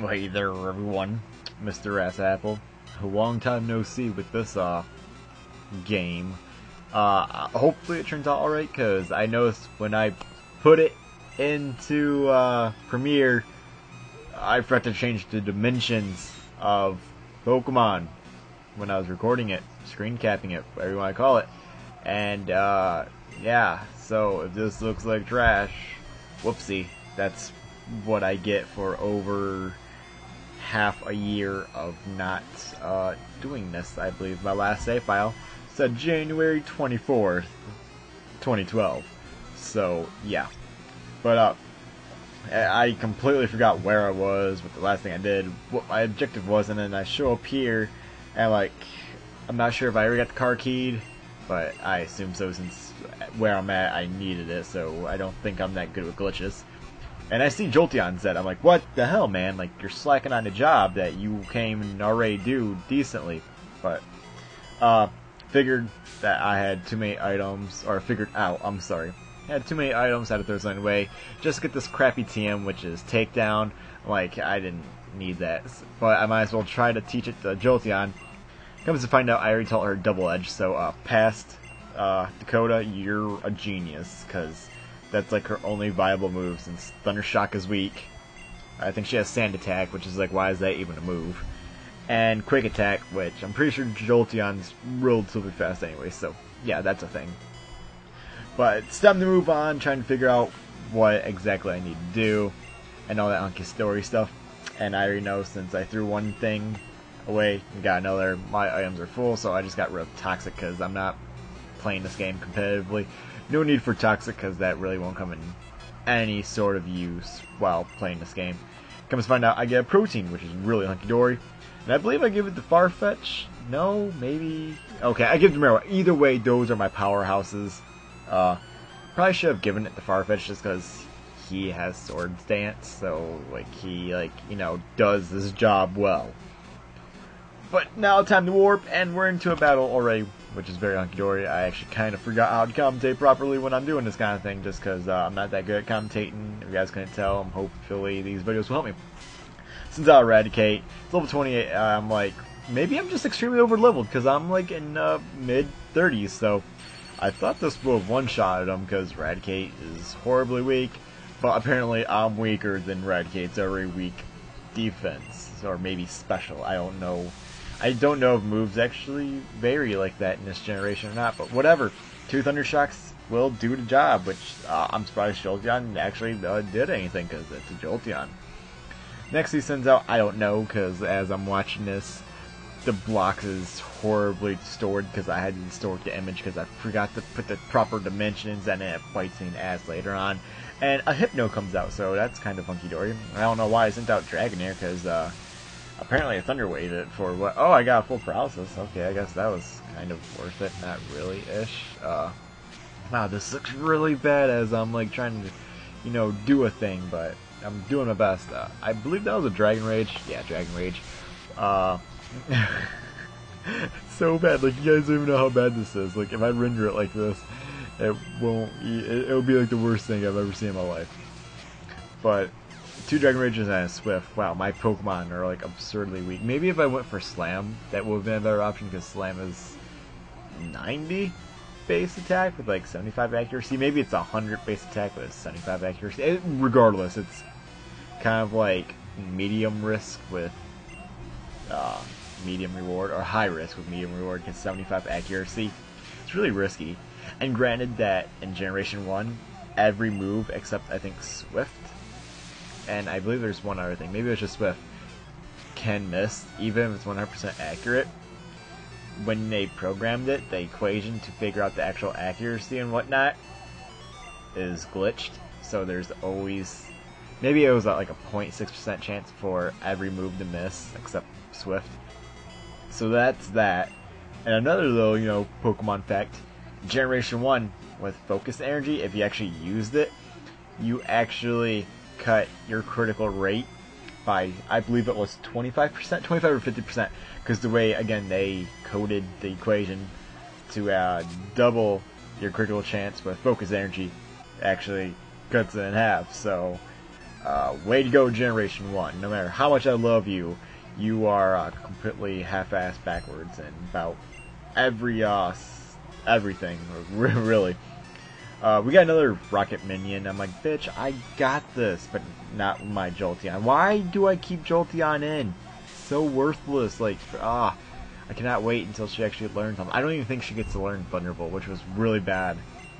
Well, hey there, everyone. MrAcidapple. A long time no see with this game. Hopefully it turns out alright, because I noticed when I put it into Premiere, I forgot to change the dimensions of Pokemon when I was recording it, screen capping it, whatever you want to call it. And yeah, so if this looks like trash, whoopsie, that's what I get for over half a year of not doing this. I believe my last save file said January 24th, 2012. So yeah, but I completely forgot where I was, what the last thing I did, what my objective was, and then I show up here, and like, I'm not sure if I ever got the car keyed, but I assume so since where I'm at, I needed it, so I don't think I'm that good with glitches. And I see Jolteon's dead. I'm like, what the hell, man? Like, you're slacking on a job that you came and already do decently. But, figured that I had too many items, or figured out, I'm sorry. I had too many items, had to throw something away. Just to get this crappy TM, which is Takedown. Like, I didn't need that. But I might as well try to teach it to Jolteon. Comes to find out, I already taught her Double Edge, so, past, Dakota, you're a genius, because that's like her only viable move since Thunder Shock is weak. I think she has Sand Attack, which is like, why is that even a move? And Quick Attack, which I'm pretty sure Jolteon's relatively fast anyway, so yeah, that's a thing. But it's time to move on, trying to figure out what exactly I need to do, and all that hunky story stuff. And I already know since I threw one thing away and got another, my items are full, so I just got rid of Toxic because I'm not playing this game competitively. No need for Toxic, because that really won't come in any sort of use while playing this game. Comes to find out, I get a Protein, which is really hunky-dory. And I believe I give it to Farfetch. No, maybe. Okay, I give it to Mero. Either way, those are my powerhouses. Probably should have given it to Farfetch just because he has Sword Dance, so like he does his job well. But now time to warp, and we're into a battle already, which is very hunky-dory. I actually kind of forgot how to commentate properly when I'm doing this kind of thing, just because I'm not that good at commentating. If you guys couldn't tell, hopefully these videos will help me. Since I Eradicate, it's level 28, I'm like, maybe I'm just extremely over-leveled, because I'm like in mid-30s, so I thought this would have one-shotted him, because Eradicate is horribly weak, but apparently I'm weaker than Eradicate's already weak defense, or maybe special, I don't know. I don't know if moves actually vary like that in this generation or not, but whatever. 2 Thunder Shocks will do the job, which I'm surprised Jolteon actually did anything, because it's a Jolteon. Next he sends out, I don't know, because as I'm watching this, the block is horribly distorted, because I had to distort the image, because I forgot to put the proper dimensions, and it bites me in the ass later on. And a Hypno comes out, so that's kind of hunky-dory. I don't know why I sent out Dragonair, because apparently I Thunder Waved it for what? Oh, I got a full paralysis. Okay, I guess that was kind of worth it. Not really-ish. Wow, this looks really bad as I'm like trying to, do a thing, but I'm doing my best. I believe that was a Dragon Rage. Yeah, Dragon Rage. So bad. Like, you guys don't even know how bad this is. Like, if I render it like this, it won't. It'll be like the worst thing I've ever seen in my life. But 2 Dragon Rages and a Swift. Wow, my Pokemon are like absurdly weak. Maybe if I went for Slam, that would have been a better option, because Slam is 90 base attack with like 75 accuracy. Maybe it's 100 base attack with 75 accuracy. Regardless, it's kind of like medium risk with medium reward, or high risk with medium reward, because 75 accuracy. It's really risky. And granted that in Generation 1, every move except I think Swift, and I believe there's one other thing, maybe it's just Swift, can miss, even if it's 100% accurate. When they programmed it, the equation to figure out the actual accuracy and whatnot is glitched, so there's always, maybe it was like a 0.6% chance for every move to miss, except Swift. So that's that. And another little, Pokemon fact, Generation 1, with Focus Energy, if you actually used it, you actually cut your critical rate by, I believe it was 25%, 25 or 50%, because the way, again, they coded the equation to double your critical chance with Focus Energy actually cuts it in half. So way to go, Generation 1. No matter how much I love you, you are completely half-assed backwards in about everything, really. We got another rocket minion. I'm like, bitch, I got this, but not with my Jolteon. Why do I keep Jolteon in? So worthless. Like, I cannot wait until she actually learns something. I don't even think she gets to learn Thunderbolt, which was really bad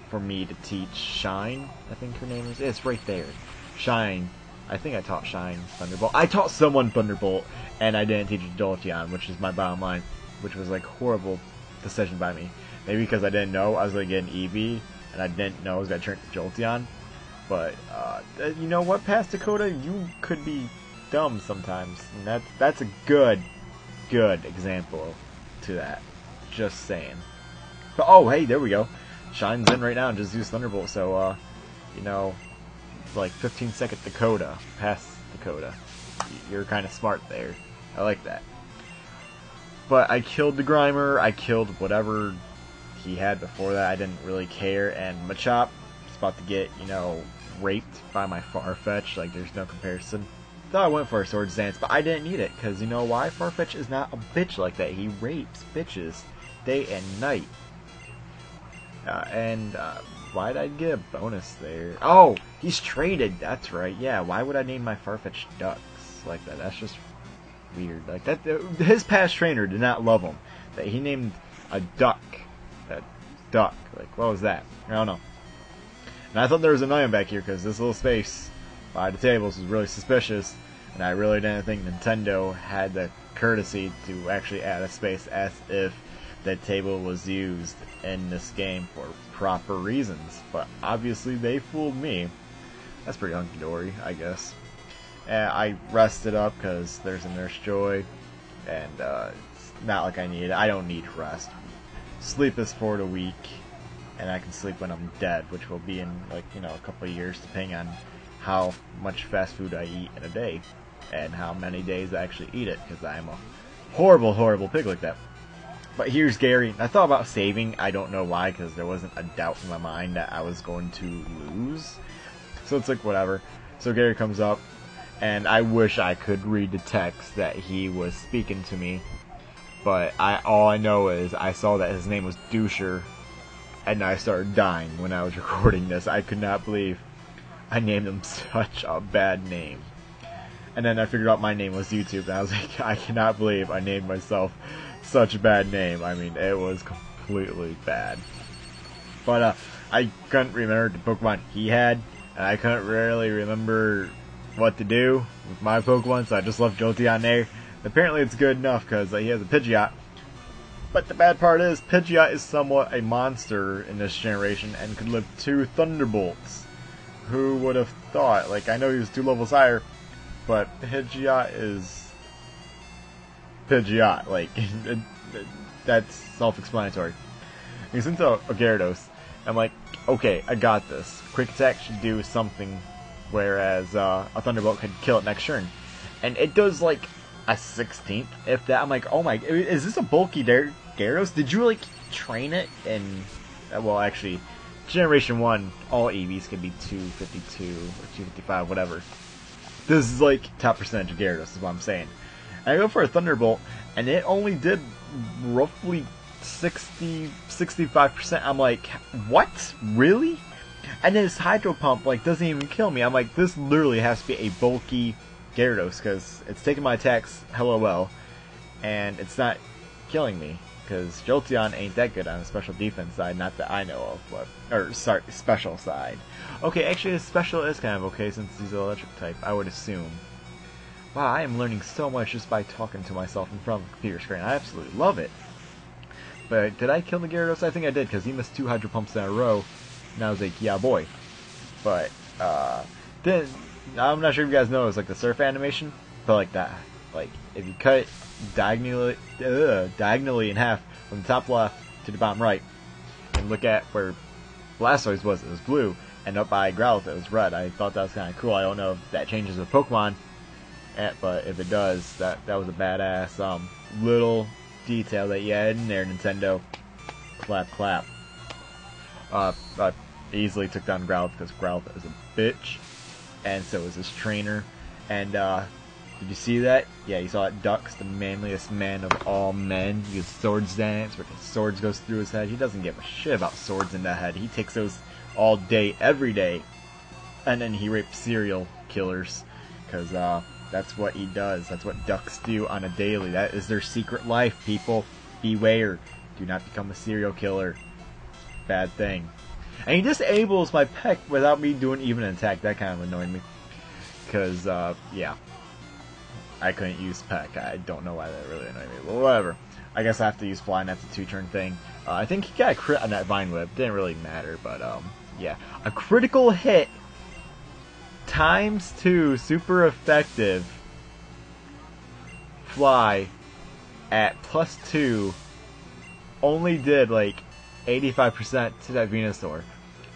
for me to teach Shine, I think her name is. It's right there. Shine. I think I taught Shine Thunderbolt. I taught someone Thunderbolt, and I didn't teach Jolteon, which is my bottom line, which was like horrible decision by me. Maybe because I didn't know I was going to get an Eevee, and I didn't know I was going to turn to Jolteon. But, you know what, past Dakota, you could be dumb sometimes. And that's a good example to that. Just saying. But, oh, hey, there we go. Shine's in right now and just use Thunderbolt, so, you know, like 15-second Dakota, past Dakota. You're kind of smart there. I like that. But I killed the Grimer, I killed whatever he had before that, I didn't really care, and Machop is about to get, you know, raped by my Farfetch, like there's no comparison. Thought I went for a Swords Dance, but I didn't need it, because you know why? Farfetch is not a bitch like that. He rapes bitches day and night. Why'd I get a bonus there? Oh, he's traded, that's right, yeah, why would I name my Farfetch Ducks like that? That's just weird. Like that, his past trainer did not love him. That he named a duck. That duck. Like, what was that? I don't know. And I thought there was an item back here because this little space by the tables was really suspicious, and I really didn't think Nintendo had the courtesy to actually add a space as if that table was used in this game for proper reasons. But obviously they fooled me. That's pretty hunky-dory, I guess. I rested up because there's a Nurse Joy, and it's not like I need it. I don't need rest. Sleep is for the weak, and I can sleep when I'm dead, which will be in, like, you know, a couple of years, depending on how much fast food I eat in a day, and how many days I actually eat it, because I am a horrible, horrible pig like that. But here's Gary. I thought about saving. I don't know why, because there wasn't a doubt in my mind that I was going to lose. So it's like, whatever. So Gary comes up, and I wish I could read the text that he was speaking to me, but all I know is I saw that his name was Doucher, and I started dying when I was recording this. I could not believe I named him such a bad name. And then I figured out my name was YouTube, and I was like, I cannot believe I named myself such a bad name. I mean, it was completely bad. But I couldn't remember the Pokemon he had, and I couldn't really remember what to do with my Pokemon, so I just left Jolteon there. Apparently it's good enough because he has a Pidgeot. But the bad part is, Pidgeot is somewhat a monster in this generation and could live 2 Thunderbolts. Who would have thought? Like, I know he was 2 levels higher, but Pidgeot is Pidgeot. Like, that's self-explanatory. He's into a Gyarados. I'm like, okay, I got this. Quick Attack should do something, whereas a Thunderbolt could kill it next turn. And it does, like, a 16th, if that. I'm like, oh my, is this a bulky Gyarados? Did you, like, train it? And, well, actually, Generation 1, all EVs could be 252 or 255, whatever. This is, like, top percentage of Gyarados, is what I'm saying. And I go for a Thunderbolt, and it only did roughly 65%. I'm like, what? Really? And then his Hydro Pump, like, doesn't even kill me. I'm like, this literally has to be a bulky Gyarados, because it's taking my attacks hella well, and it's not killing me, because Jolteon ain't that good on the special defense side, not that I know of, but, or, sorry, special side. Okay, actually, his special is kind of okay, since he's an electric type, I would assume. Wow, I am learning so much just by talking to myself in front of the computer screen. I absolutely love it. But did I kill the Gyarados? I think I did, because he missed 2 Hydro Pumps in a row, and I was like, yeah boy. But, then, I'm not sure if you guys know, it's like the surf animation, but like that. Like, if you cut it diagonally in half from the top left to the bottom right, and look at where Blastoise was, it was blue, and up by Growlithe, it was red. I thought that was kind of cool. I don't know if that changes with Pokemon, but if it does, that was a badass little detail that you had in there, Nintendo. Clap, clap. I easily took down Growlithe because Growlithe is a bitch. and so is his trainer. And did you see that? Yeah, you saw it. Duck's the manliest man of all men. He uses swords dance, where the swords goes through his head. He doesn't give a shit about swords in the head. He takes those all day, every day, and then he rapes serial killers, because that's what he does. That's what ducks do on a daily. That is their secret life, people. Beware. Do not become a serial killer. Bad thing. And he disables my peck without me doing even an attack. That kind of annoyed me. Because, yeah. I couldn't use peck. I don't know why that really annoyed me. But whatever. I guess I have to use fly, and that's a 2-turn thing. I think he got a crit on that vine whip. Didn't really matter, but, yeah. A critical hit ×2 super effective fly at +2 only did like 85% to that Venusaur.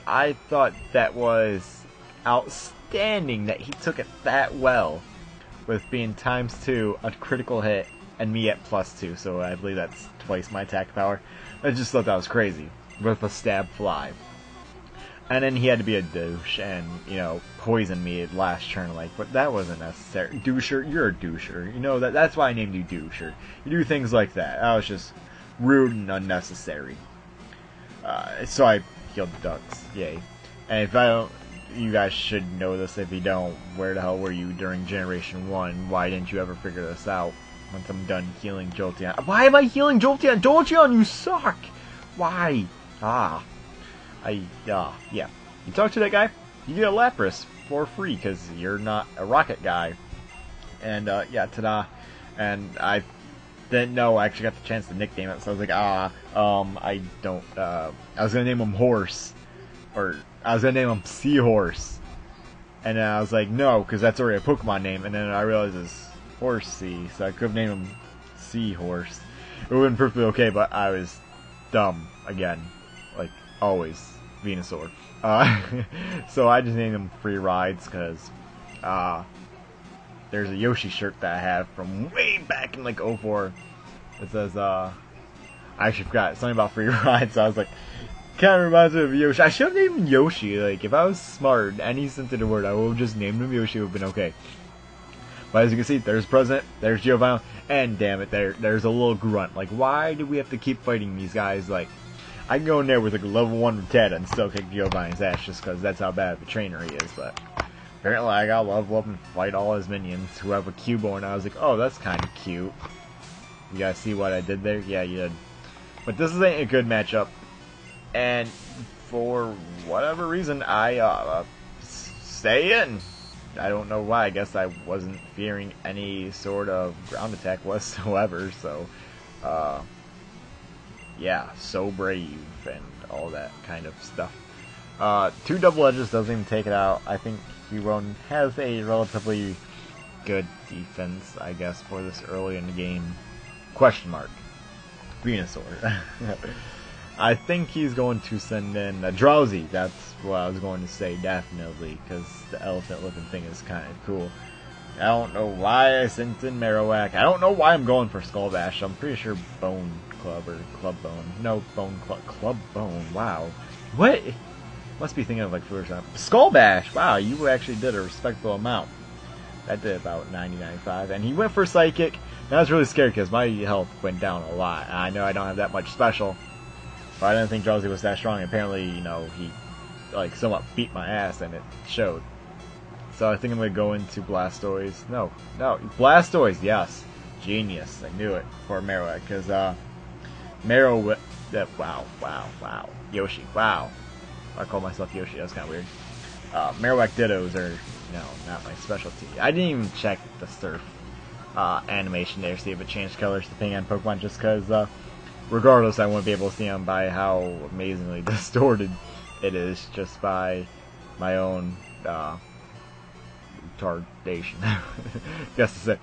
I thought that was outstanding that he took it that well with being ×2 a critical hit and me at +2, so I believe that's twice my attack power. I just thought that was crazy with a stab fly. And then he had to be a douche and, you know, poison me at last turn, like, but that wasn't necessary. Doucher, you're a doucher. You know, that's why I named you Doucher. You do things like that. That was just rude and unnecessary. So I killed the ducks. Yay. And if I don't, you guys should know this. If you don't, where the hell were you during Generation 1? Why didn't you ever figure this out? Once I'm done healing Jolteon. Why am I healing Jolteon? Jolteon, you suck! Why? Yeah. You talk to that guy, you get a Lapras for free, because you're not a rocket guy. And, yeah, ta-da. And I didn't know I actually got the chance to nickname it, so I was like, I don't, I was gonna name him Horse. Or, I was gonna name him Seahorse. And then I was like, no, because that's already a Pokemon name. And then I realized it's Horsey, so I could have named him Seahorse. It would have been perfectly okay, but I was dumb again. Like, always. Venusaur. So I just named him Free Rides, because there's a Yoshi shirt that I have from way back in like 04. It says, I actually forgot something about Free Rides, so I was like, kind of reminds me of Yoshi. I should have named him Yoshi. Like, if I was smart, any sense of the word, I would have just named him Yoshi. It would have been okay. But as you can see, there's President, there's Giovanni, and damn it, there's a little grunt. Like, why do we have to keep fighting these guys? Like, I can go in there with like a level 1 Rattata and still kick Giovanni's ass just because that's how bad of a trainer he is. But apparently I got level up and fight all his minions who have a Cubone, and I was like, oh, that's kind of cute. You guys see what I did there? Yeah, you did. But this isn't a good matchup. And for whatever reason, I stay in. I don't know why. I guess I wasn't fearing any sort of ground attack whatsoever. So, yeah, so brave and all that kind of stuff. 2 double edges doesn't even take it out. I think Cubone has a relatively good defense, I guess, for this early in the game. Question mark. Venusaur. I think he's going to send in a Drowsy. That's what I was going to say, definitely, because the elephant-looking thing is kind of cool. I don't know why I sent in Marowak. I don't know why I'm going for Skull Bash. I'm pretty sure Bone Club or Club Bone. No, Bone Club. Club Bone. Wow. What? Must be thinking of like food or something. Skull Bash. Wow, you actually did a respectable amount. That did about 90-95. And he went for Psychic. And I was really scared because my health went down a lot. I know I don't have that much special. But I didn't think Drowsy was that strong. Apparently, you know, he like somewhat beat my ass and it showed. So I think I'm going to go into Blastoise. No, Blastoise, yes. Genius. I knew it for Marowak. Because, wow. Yoshi, wow. I call myself Yoshi, that's kind of weird. Marowak Dittos are, no, not my specialty. I didn't even check the Surf animation there, see if it changed colors depending on Pokemon, just because, regardless, I won't be able to see them by how amazingly distorted it is, just by my own, retardation, guess to say.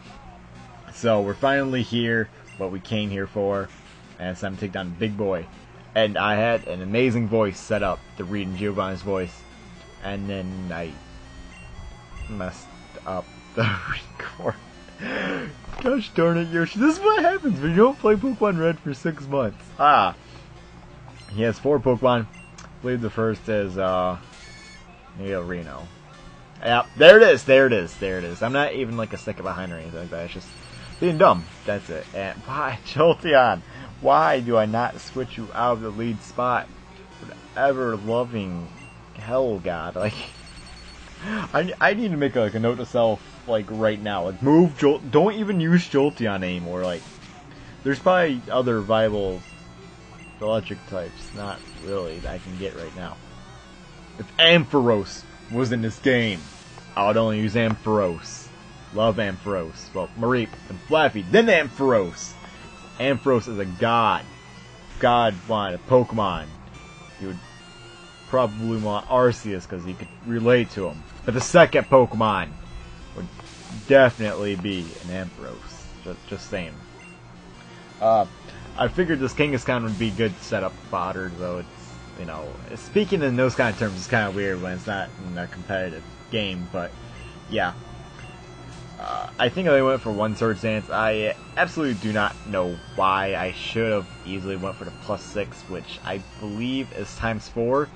So we're finally here, what we came here for, and it's time to take down the big boy. And I had an amazing voice set up to read in Giovanni's voice, and then I messed up the record. Gosh darn it, Yoshi, this is what happens when you don't play Pokemon Red for 6 months. He has 4 Pokemon. I believe the first is Reno. Yeah, there it is, there it is, there it is. I'm not even like a second behind or anything like that. It's just being dumb. That's it. And why, Jolteon? Why do I not switch you out of the lead spot? Ever loving hell, God. Like, I need to make like a note to self like right now. Like, move don't even use Jolteon anymore. Like, there's probably other viable electric types. Not really that I can get right now. If Ampharos was in this game, I would only use Ampharos. Love Ampharos. Well, Mareep and Flaffy, then Ampharos. Ampharos is a god. God wanted a Pokemon. He would probably want Arceus because he could relate to him. But the second Pokemon would definitely be an Ampharos. Just saying. I figured this Kangaskhan would be good to set up fodder, though it's, you know, speaking in those kind of terms is kind of weird when it's not in a competitive game, but yeah. I think I went for one Sword Dance. I absolutely do not know why. I should have easily went for the +6, which I believe is ×4.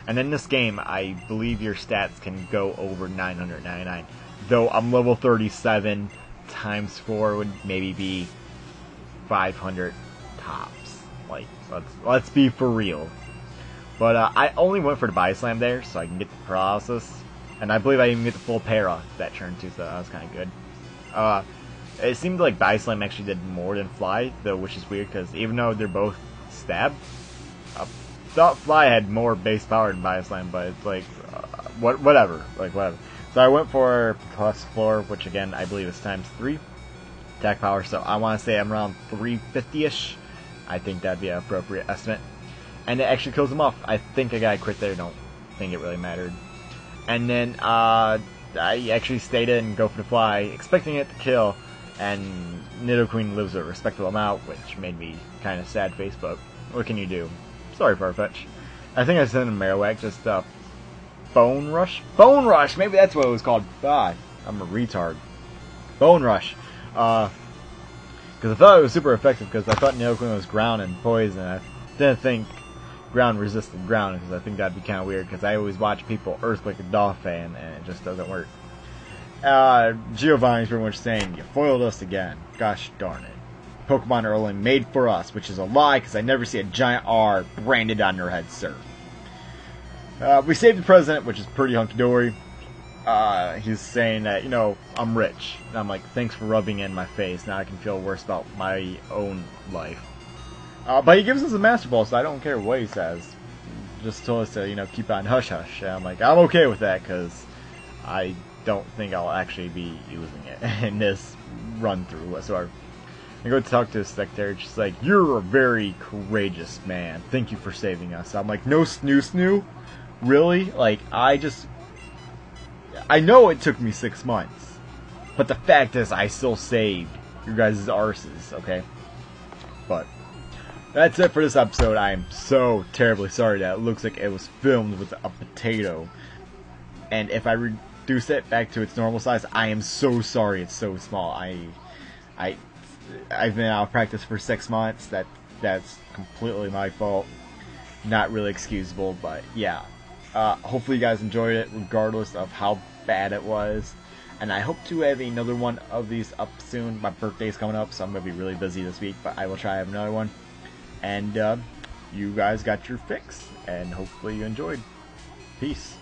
And in this game, I believe your stats can go over 999. Though I'm level 37, ×4 would maybe be 500 tops. Like, let's be for real. But I only went for the Body Slam there, so I can get the paralysis. And I believe I even get the full para that turn too, so that was kind of good. It seemed like Body Slam actually did more than Fly, though, which is weird, because even though they're both stab, thought Fly had more base power than Body Slam, but it's like, whatever. So I went for +4, which again, I believe is ×3 attack power, so I want to say I'm around 350-ish. I think that'd be an appropriate estimate. And it actually kills him off. I think I got a crit there, don't think it really mattered. And then, I actually stayed in and go for the Fly, expecting it to kill, and Nidoqueen lives a respectable amount, which made me kind of sad face, but what can you do? Sorry, Farfetch. I think I sent a Marowak, just, Bone Rush? Bone Rush! Maybe that's what it was called. God, I'm a retard. Bone Rush. Because I thought it was super effective, because I thought Nidoqueen was ground and poison. I didn't think ground resisted ground, because I think that'd be kind of weird, because I always watch people Earthquake a Dolphin, and it just doesn't work. Giovanni's pretty much saying, you foiled us again. Gosh darn it. Pokemon are only made for us, which is a lie, because I never see a giant R branded on their head, sir. We saved the president, which is pretty hunky-dory. He's saying that, you know, I'm rich. And I'm like, thanks for rubbing in my face. Now I can feel worse about my own life. But he gives us a Master Ball, so I don't care what he says. Just told us to, you know, keep on hush-hush. And I'm like, I'm okay with that, because I don't think I'll actually be using it in this run-through whatsoever. I go to talk to his secretary. She's like, you're a very courageous man. Thank you for saving us. I'm like, no snoo-snoo? Really? Like, I know it took me 6 months. But the fact is, I still saved your guys' arses, okay? But that's it for this episode. I am so terribly sorry that it looks like it was filmed with a potato. And if I reduce it back to its normal size, I am so sorry it's so small. I've been out of practice for 6 months. That's completely my fault. Not really excusable, but yeah. Hopefully you guys enjoyed it, regardless of how bad it was. And I hope to have another one of these up soon. My birthday's coming up, so I'm going to be really busy this week, but I will try to have another one. And you guys got your fix, and hopefully you enjoyed. Peace.